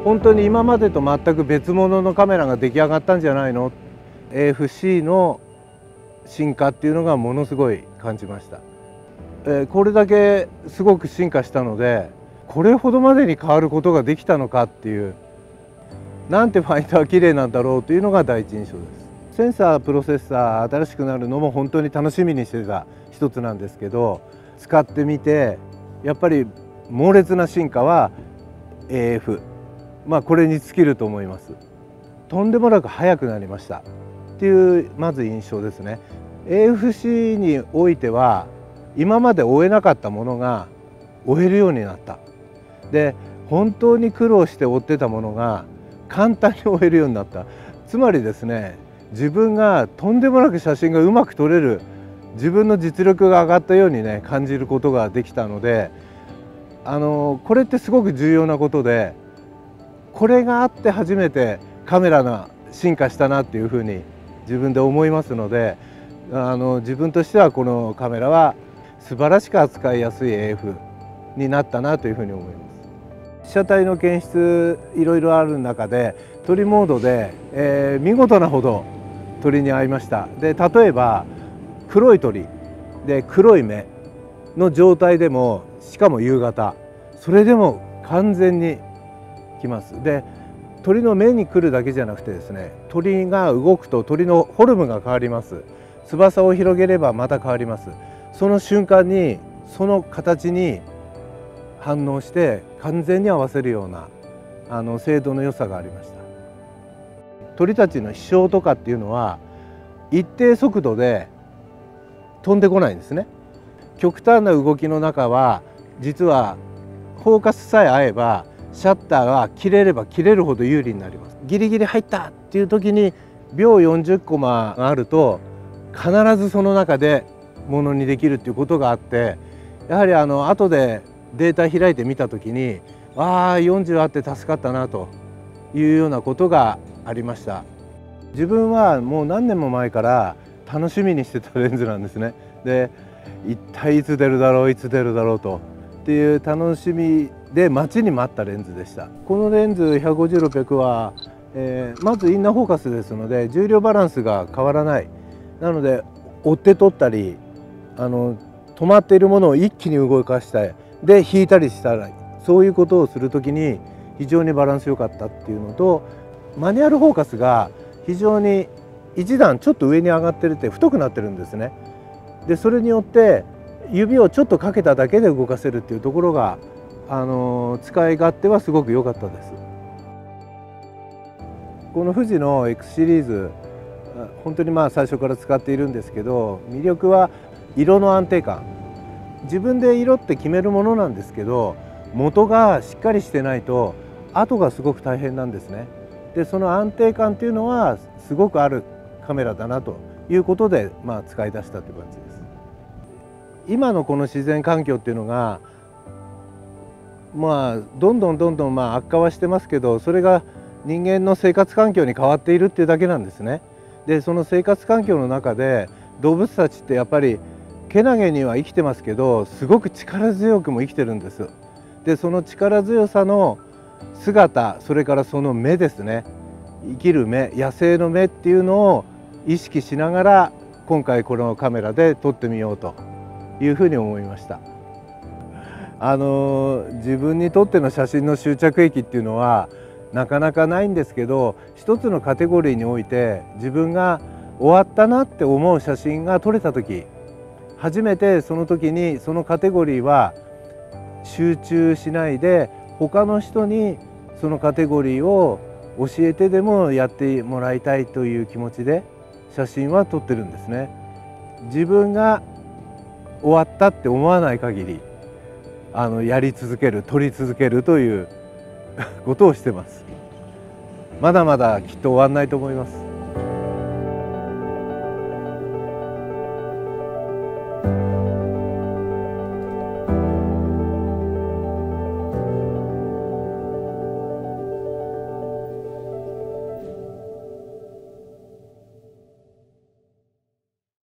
本当に今までと全く別物のカメラが出来上がったんじゃないの。 AFC の進化っていうのがものすごい感じました。これだけすごく進化したので、これほどまでに変わることができたのかっていう、なんてファインダー綺麗なんだろうというのが第一印象です。センサープロセッサー新しくなるのも本当に楽しみにしてた一つなんですけど、使ってみてやっぱり猛烈な進化は AF、これに尽きると思います。とんでもなく速くなりましたっていうまず印象ですね。 AFC においては今まで追えなかったものが追えるようになった。で、本当に苦労して追ってたものが簡単に追えるようになった。つまりですね、自分がとんでもなく写真がうまく撮れる、自分の実力が上がったようにね感じることができたので、これってすごく重要なことで、これがあって初めてカメラが進化したなっていうふうに自分で思いますので、自分としてはこのカメラは素晴らしく扱いやすい AF になったなというふうに思います。被写体の検出いろいろある中で鳥モードで、見事なほど鳥に合いました。で、例えば黒い鳥で黒い目の状態でも、しかも夕方、それでも完全に来ます。で、鳥の目に来るだけじゃなくてですね、鳥が動くと鳥のフォルムが変わります。翼を広げればまた変わります。その瞬間にその形に反応して完全に合わせるような精度の良さがありました。鳥たちの飛翔とかっていうのは一定速度で飛んでこないんですね。極端な動きの中は実はフォーカスさえ合えばシャッターが切れれば切れるほど有利になります。ギリギリ入ったっていう時に秒40コマがあると必ずその中でものにできるっていうことがあって、やはり後でデータ開いてみた時に40あって助かったなというようなことがありました。自分はもう何年も前から楽しみにしてたレンズなんですね。で、一体いつ出るだろういつ出るだろうとっていう楽しみで待ちに待ったレンズでした。このレンズ150-600は、まずインナーフォーカスですので重量バランスが変わらない。なので追って撮ったり止まっているものを一気に動かしたいで引いたりしたら、そういうことをする時に非常にバランス良かったっていうのと、マニュアルフォーカスが非常に一段ちょっと上に上がってるって太くなってるんですね。で、それによって指をちょっとかけただけで動かせるっていうところが使い勝手はすごく良かったです。この富士の X シリーズ本当に最初から使っているんですけど、魅力は色の安定感。自分で色って決めるものなんですけど、元がしっかりしてないと後がすごく大変なんですね。で、その安定感っていうのはすごくあるカメラだなということで、使い出したという感じです。今のこの自然環境っていうのがどんどん悪化はしてますけど、それが人間の生活環境に変わっているっていうだけなんですね。で、その生活環境の中で動物たちってやっぱりけなげには生きてますけど、すごく力強くも生きてるんです。で、その力強さの姿、それからその目ですね、生きる目、野生の目っていうのを意識しながら今回このカメラで撮ってみようというふうに思いました。自分にとっての写真の終着駅っていうのはなかなかないんですけど、一つのカテゴリーにおいて自分が終わったなって思う写真が撮れた時、初めてその時にそのカテゴリーは集中しないで他の人にそのカテゴリーを教えてでもやってもらいたいという気持ちで写真は撮ってるんですね。自分が終わったって思わない限りやり続ける、撮り続けるということをしてます。まだまだきっと終わらないと思います。